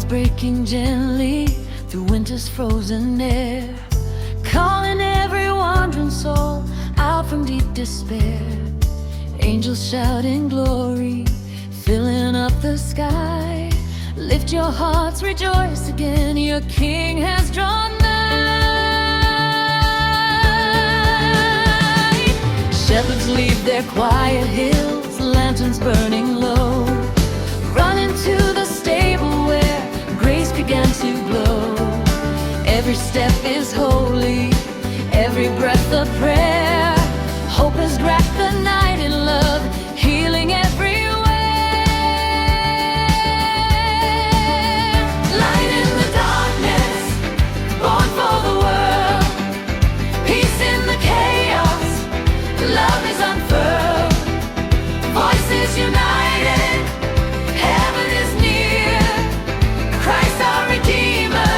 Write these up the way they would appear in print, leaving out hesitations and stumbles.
breaking gently through winter's frozen air, calling every wandering soul out from deep despair. Angels shout in glory, filling up the sky. Lift your hearts, rejoice again, your King has drawn nigh. Shepherds leave their quiet hills, lanterns burning low, running to the stable where grace began to glow. Every step is holy, every breath a prayer. Hope has wrapped the night in love, healing everywhere. Light in the darkness, born for the world. Peace in the chaos, love is unfurled. Voices united, heaven is near. Christ our Redeemer,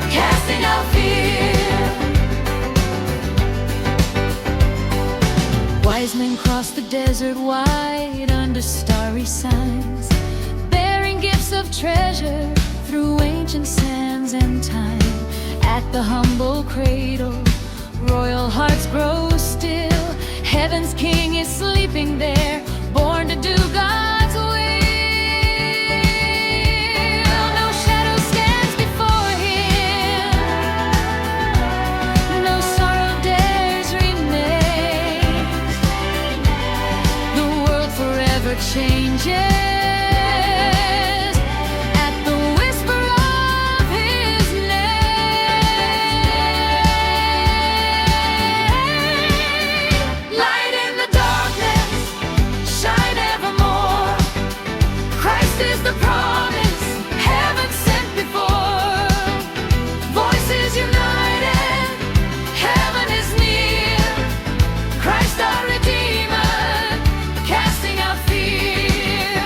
casting out fear. Wise men cross the desert wide under starry signs, bearing gifts of treasure through ancient sands and time. At the humble cradle, royal hearts grow still. Heaven's King is sleeping there, born to do God's will. No shadow stands before him, no sorrow dares remain. The world forever changes at the whisper of his name. Light in the darkness, shine evermore. Christ is the promise, heaven sent before. Voices united, heaven is near. Christ our Redeemer, casting out fear.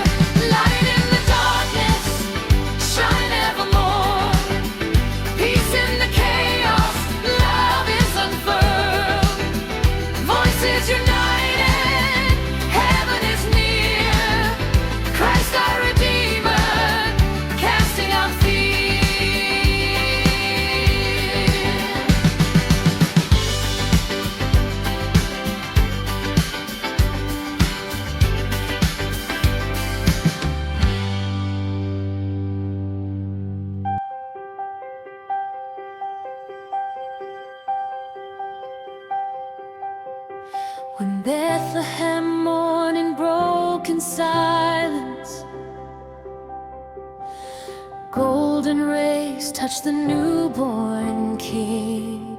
Light in the darkness, shine evermore. Peace in the chaos, love is unfurled. Voices united, heaven is near. Christ our Redeemer, casting out fear. When Bethlehem morning broke in silence, golden rays touched the newborn King.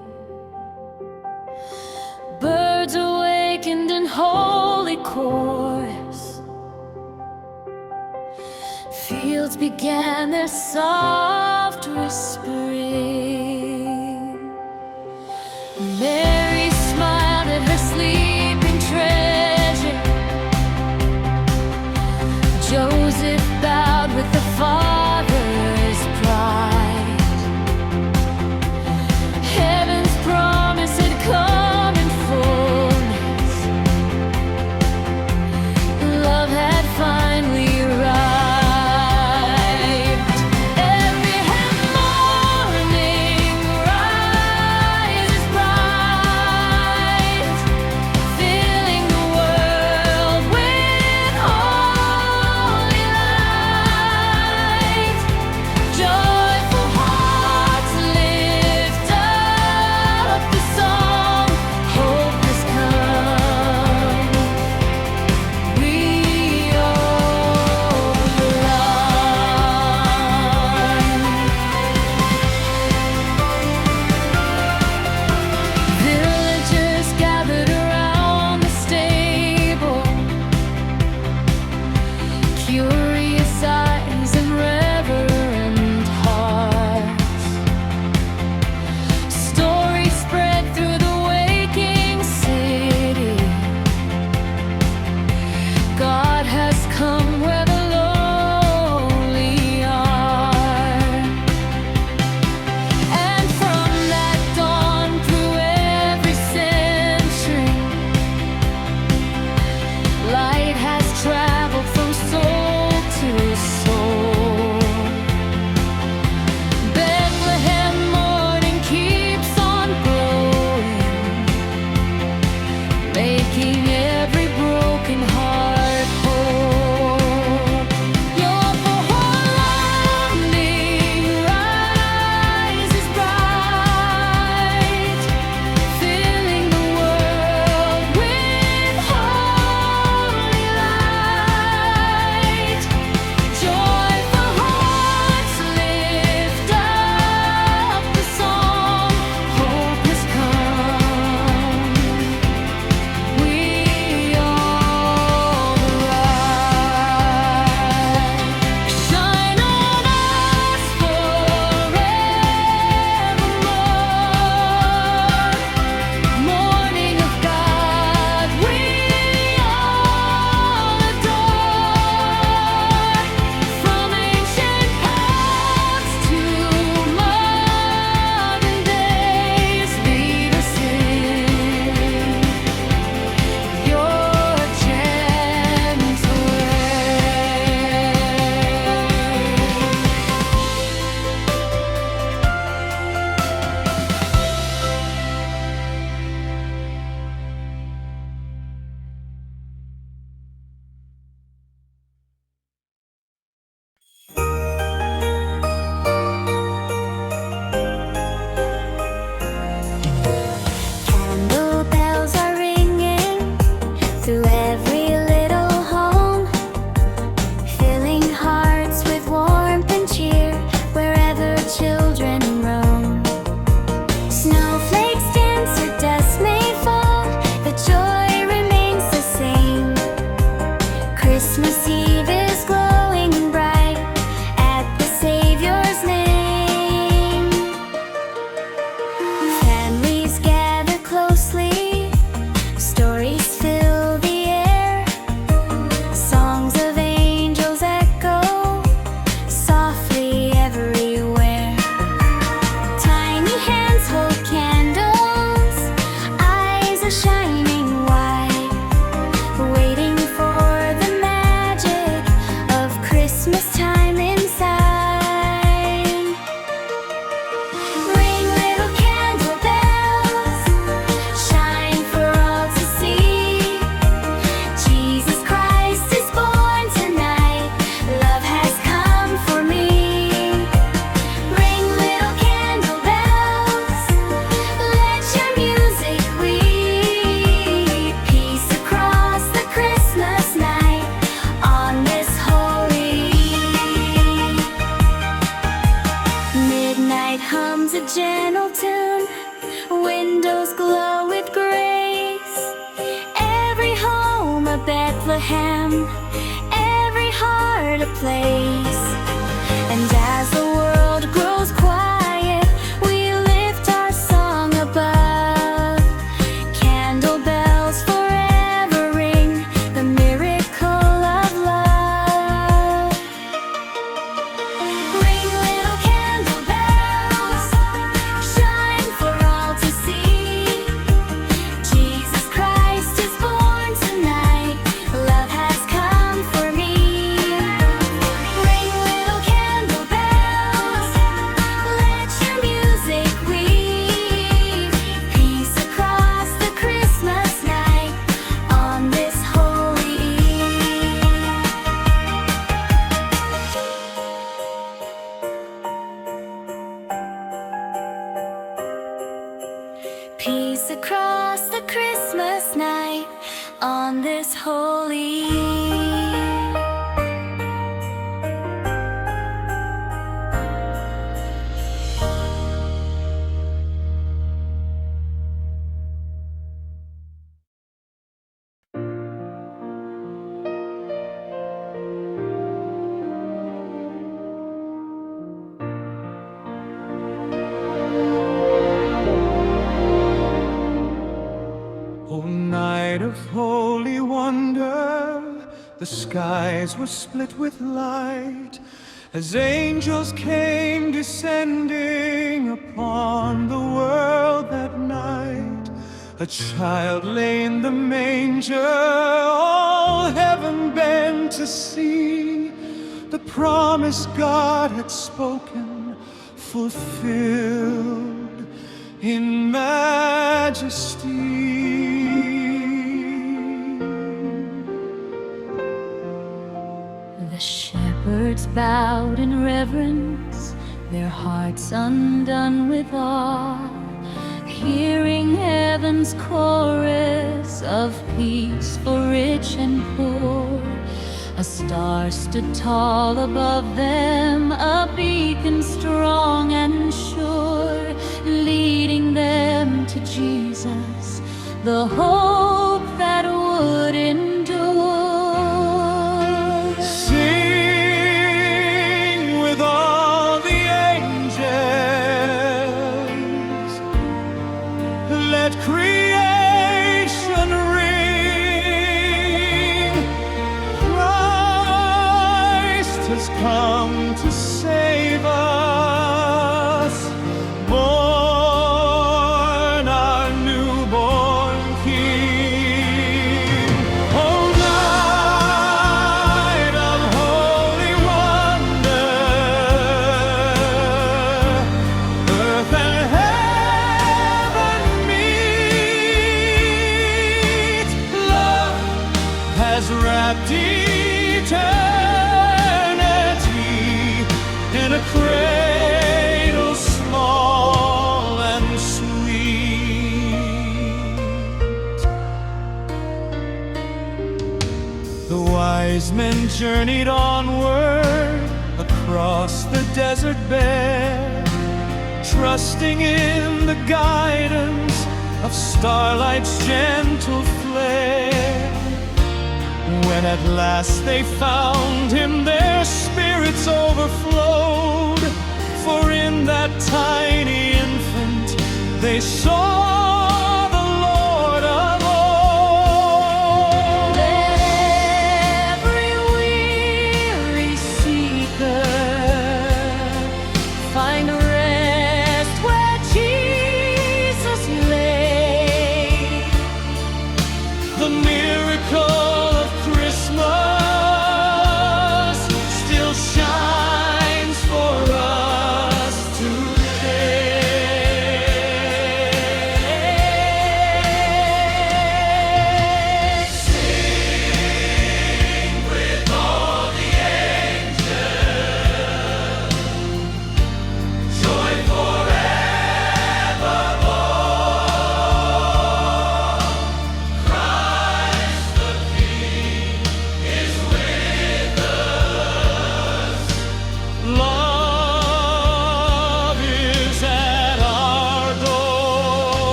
Birds awakened in holy chorus, fields began their soft whispering. Mary smiled at her sleeping treasure. Joseph bowed with the Father's pride. Heaven's promise had come in fullness. Love had finally arrived. Every morning rises bright. Bethlehem, every heart a place. And as the world grows quiet, we lift our song above. Candle bells forever ring the miracle of love. Ring little candle bells, shine for all to see. Jesus Christ is born tonight, love has come for me. Ring little candle bells, let your music weave. Peace across the Christmas night on this holy eve. Peace across the Christmas night on this holy eve. O night of holy wonder, the skies were split with light, as angels came descending upon the world that night. A child lay in the manger, all heaven bent to see the promise God had spoken, fulfilled in majesty. The shepherds bowed in reverence, their hearts undone with awe, hearing heaven's chorus of peace for rich and poor. A star stood tall above them, a beacon strong and sure, leading them to Jesus, the hope that would endure. Sing with all the angels, let creation ring. Christ has come to save us, born our newborn King. Oh, night of holy wonder, earth and heaven meet. Love has wrapped eternity in a cradle small and sweet. The wise men journeyed onward across the desert bare, trusting in the guidance of starlight's gentle flare. When at last they found him, their spirits overflowed, for in that tiny infant they saw the Lord of all. Let every weary seeker find rest where Jesus lay. The miracle of Christmas still shines for us today.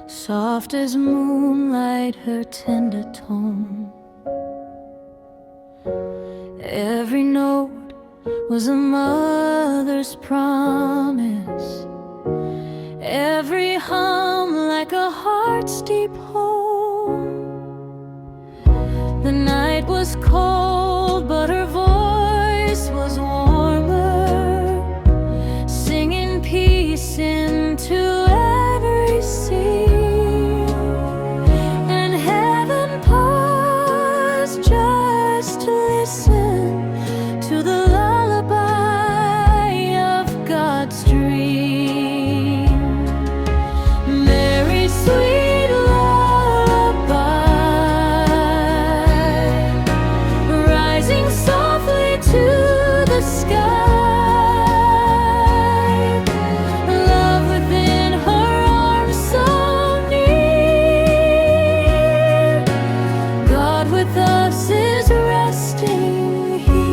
Soft as moonlight, her tender tone. Every note was a mother's promise, every hum like a heart's deep home. The night was cold, but her voice was warmer, singing peace into every sea. And heaven paused just to listen to the lullaby of God's dream. Mary's sweet lullaby, rising softly to the sky. Love within her arms so near. God with us is resting here.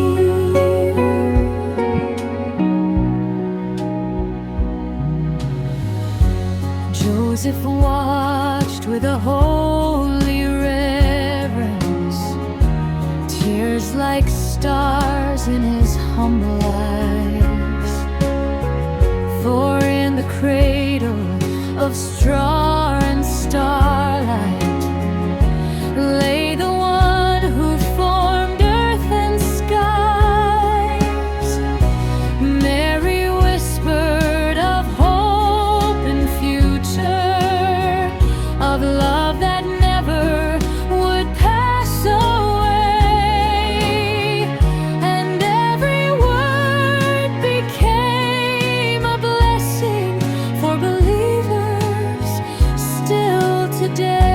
Joseph watched with a holy reverence, tears like stars in his humble eyes. For in the cradle of straw and starlight lay the one who formed earth and skies. Mary whispered of hope and future, of love that never would pass away. And every word became a blessing for believers still today.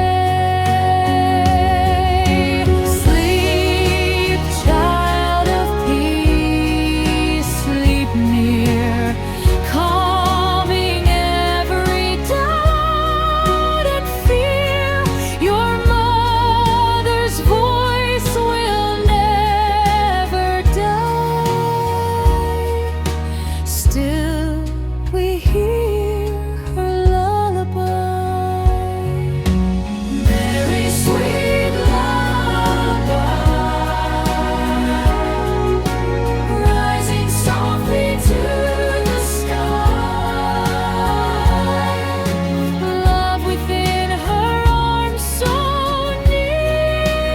Sleep, child of peace, sleep near, calming every doubt and fear. Your mother's voice will never die. Still we hear her lullaby. Mary's sweet lullaby, rising softly to the sky. Love within her arms so near.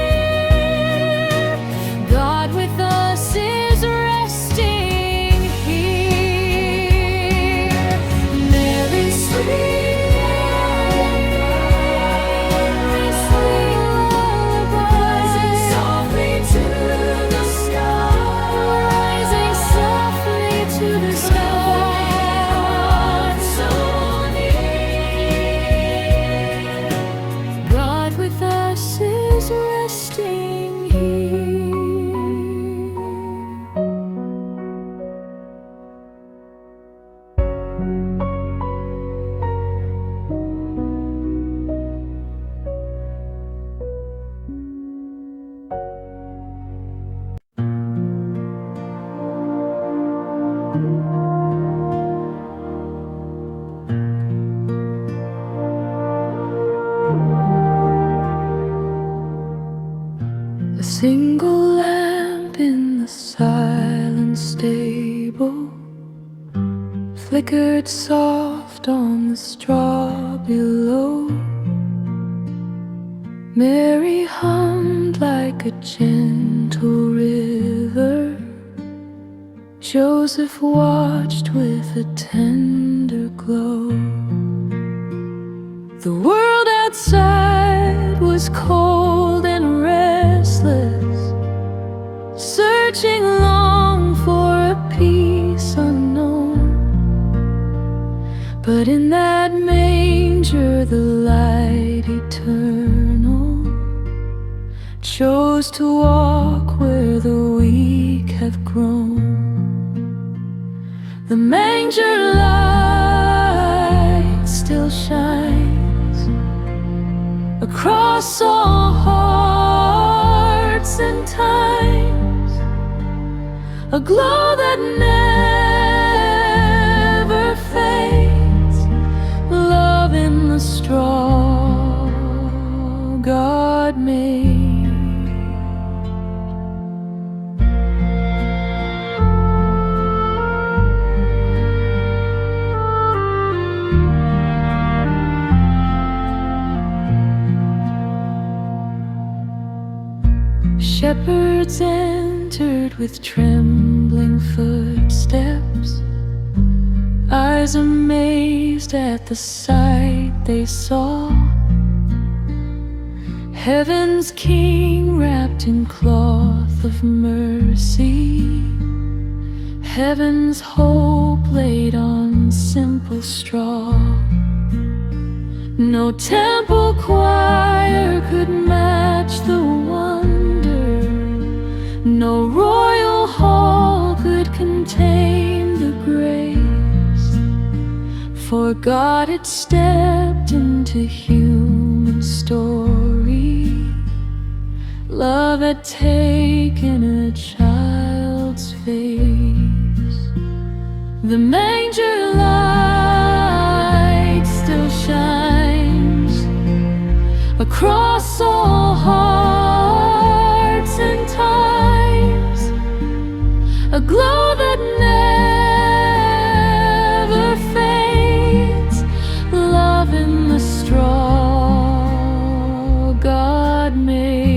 God with us is resting here. Mary's sweet lullaby, rising softly to the sky. Rising softly to the sky. So near. God with us is resting here. A single lamp in the silent stable flickered soft on the straw below. Mary hummed like a gentle river. Joseph watched with a tender glow. The world outside was cold and restless, searching long for a peace unknown. But in that manger the light eternal chose to walk where the weak have grown. The manger light still shines across all hearts and times, a glow that never fades, love in the street. Shepherds entered with trembling footsteps, eyes amazed at the sight they saw. Heaven's King wrapped in cloth of mercy, heaven's hope laid on simple straw. No temple choir could match the wonder, no royal hall could contain the grace, for God had stepped into human story. Love had taken a child's face. The manger light still shines across all hearts and times, a glow that never fades. Love in the straw God made.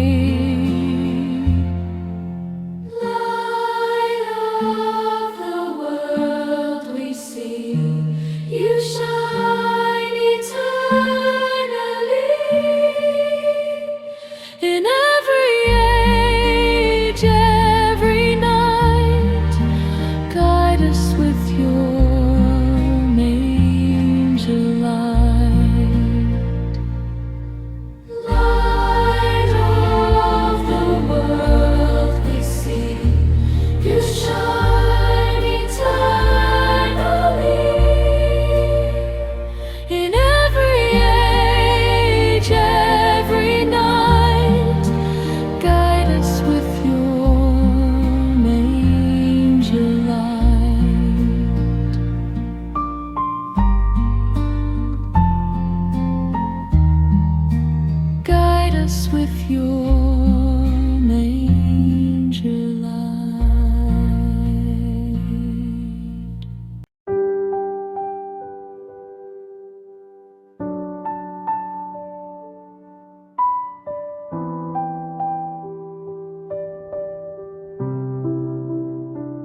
Light of the world we see, you shine eternally. In every age, every night, guide us with your manger light. Light of the world we see, you shine eternally. In every age, every night, guide us with your manger light. Guide us with your manger light.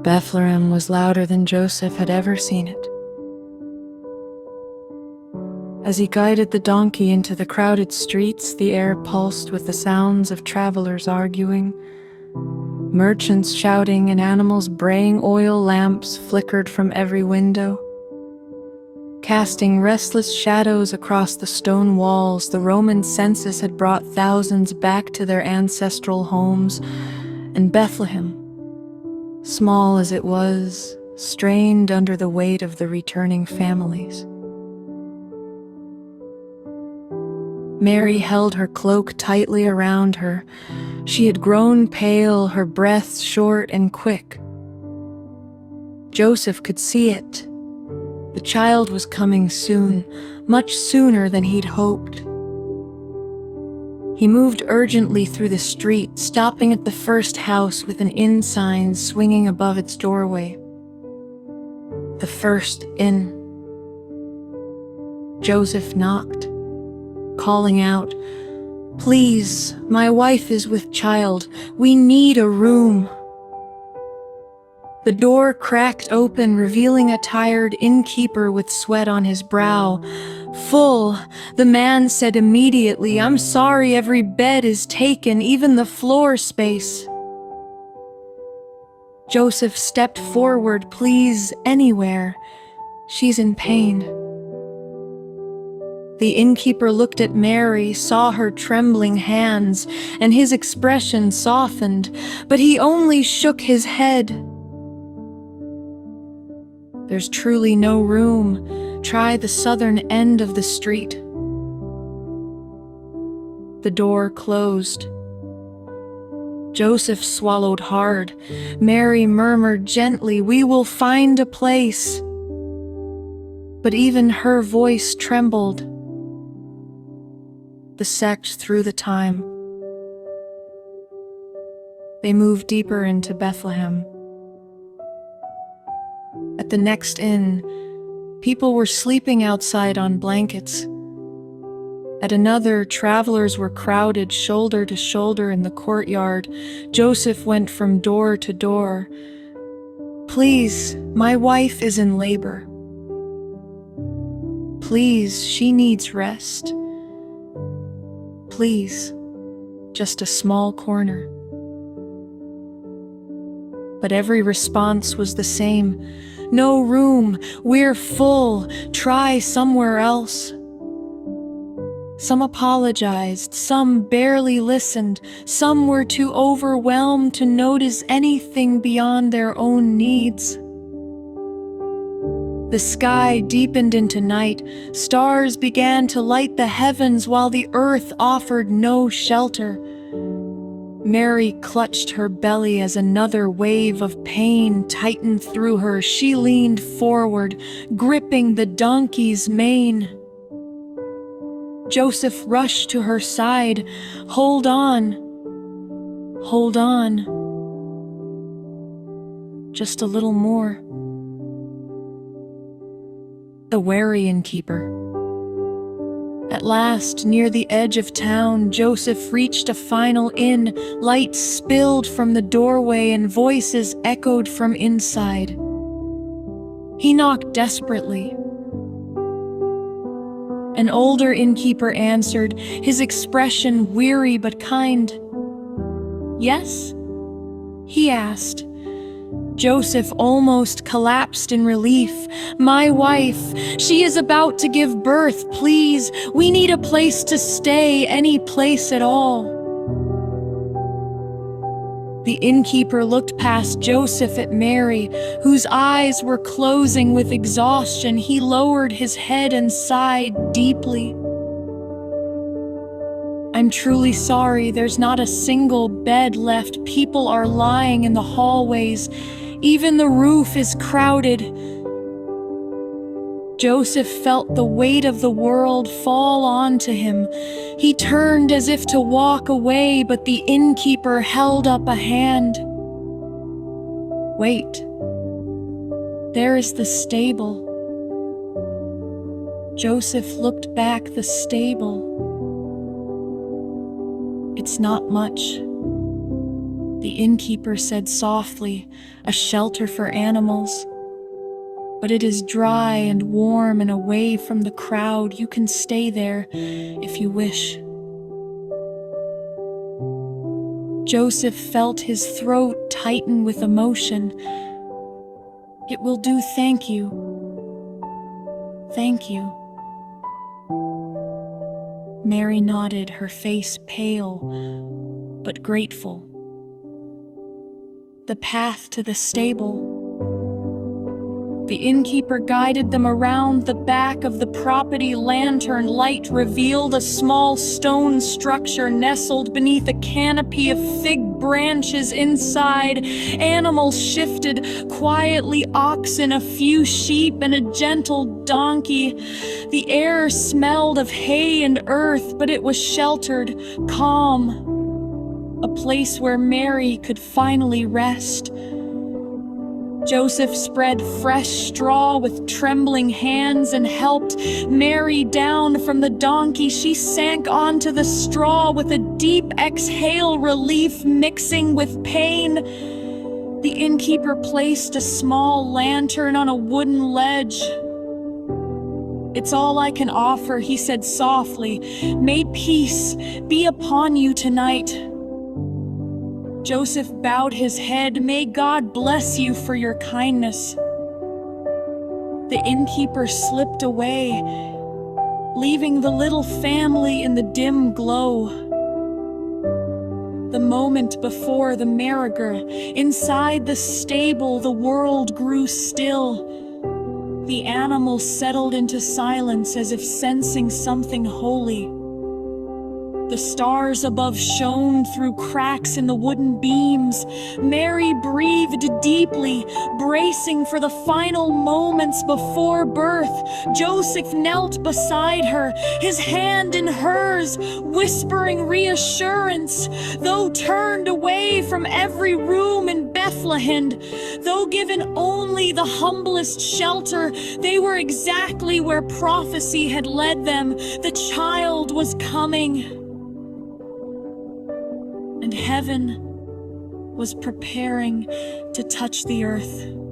Bethlehem was louder than Joseph had ever seen it. As he guided the donkey into the crowded streets, the air pulsed with the sounds of travelers arguing, merchants shouting, and animals braying. Oil lamps flickered from every window, casting restless shadows across the stone walls. The Roman census had brought thousands back to their ancestral homes, and Bethlehem, small as it was, strained under the weight of the returning families. Mary held her cloak tightly around her. She had grown pale, her breath short and quick. Joseph could see it. The child was coming soon, much sooner than he'd hoped. He moved urgently through the street, stopping at the first house with an inn sign swinging above its doorway. The first inn. Joseph knocked, calling out, "Please, my wife is with child. We need a room." The door cracked open, revealing a tired innkeeper with sweat on his brow. "Full," the man said immediately. "I'm sorry, every bed is taken, even the floor space." Joseph stepped forward. "Please, anywhere. She's in pain." The innkeeper looked at Mary, saw her trembling hands, and his expression softened, but he only shook his head. "There's truly no room. Try the southern end of the street." The door closed. Joseph swallowed hard. Mary murmured gently, "We will find a place." But even her voice trembled. The sect threw the time. They moved deeper into Bethlehem. At the next inn, people were sleeping outside on blankets. At another, travelers were crowded shoulder to shoulder in the courtyard. Joseph went from door to door. "Please, my wife is in labor. Please, she needs rest. Please, just a small corner." But every response was the same. "No room, we're full, try somewhere else." Some apologized, some barely listened, some were too overwhelmed to notice anything beyond their own needs. The sky deepened into night. Stars began to light the heavens while the earth offered no shelter. Mary clutched her belly as another wave of pain tightened through her. She leaned forward, gripping the donkey's mane. Joseph rushed to her side. "Hold on. Hold on. Just a little more." The wary innkeeper. At last, near the edge of town, Joseph reached a final inn. Light spilled from the doorway and voices echoed from inside. He knocked desperately. An older innkeeper answered, his expression weary but kind. "Yes?" he asked. Joseph almost collapsed in relief. "My wife, she is about to give birth. Please, we need a place to stay, any place at all." The innkeeper looked past Joseph at Mary, whose eyes were closing with exhaustion. He lowered his head and sighed deeply. "I'm truly sorry, there's not a single bed left. People are lying in the hallways. Even the roof is crowded." Joseph felt the weight of the world fall onto him. He turned as if to walk away, but the innkeeper held up a hand. "Wait. There is the stable." Joseph looked back. The stable. "It's not much," the innkeeper said softly, "a shelter for animals. But it is dry and warm and away from the crowd. You can stay there if you wish." Joseph felt his throat tighten with emotion. "It will do, thank you. Thank you." Mary nodded, her face pale but grateful. The path to the stable. The innkeeper guided them around the back of the property. Lantern light revealed a small stone structure nestled beneath a canopy of fig branches. Inside, animals shifted quietly, oxen, a few sheep, and a gentle donkey. The air smelled of hay and earth, but it was sheltered, calm, a place where Mary could finally rest. Joseph spread fresh straw with trembling hands and helped Mary down from the donkey. She sank onto the straw with a deep exhale, relief mixing with pain. The innkeeper placed a small lantern on a wooden ledge. "It's all I can offer," he said softly. "May peace be upon you tonight." Joseph bowed his head. "May God bless you for your kindness." The innkeeper slipped away, leaving the little family in the dim glow. The moment before the marriage, inside the stable, the world grew still. The animals settled into silence as if sensing something holy. The stars above shone through cracks in the wooden beams. Mary breathed deeply, bracing for the final moments before birth. Joseph knelt beside her, his hand in hers, whispering reassurance. Though turned away from every room in Bethlehem, though given only the humblest shelter, they were exactly where prophecy had led them. The child was coming. And heaven was preparing to touch the earth.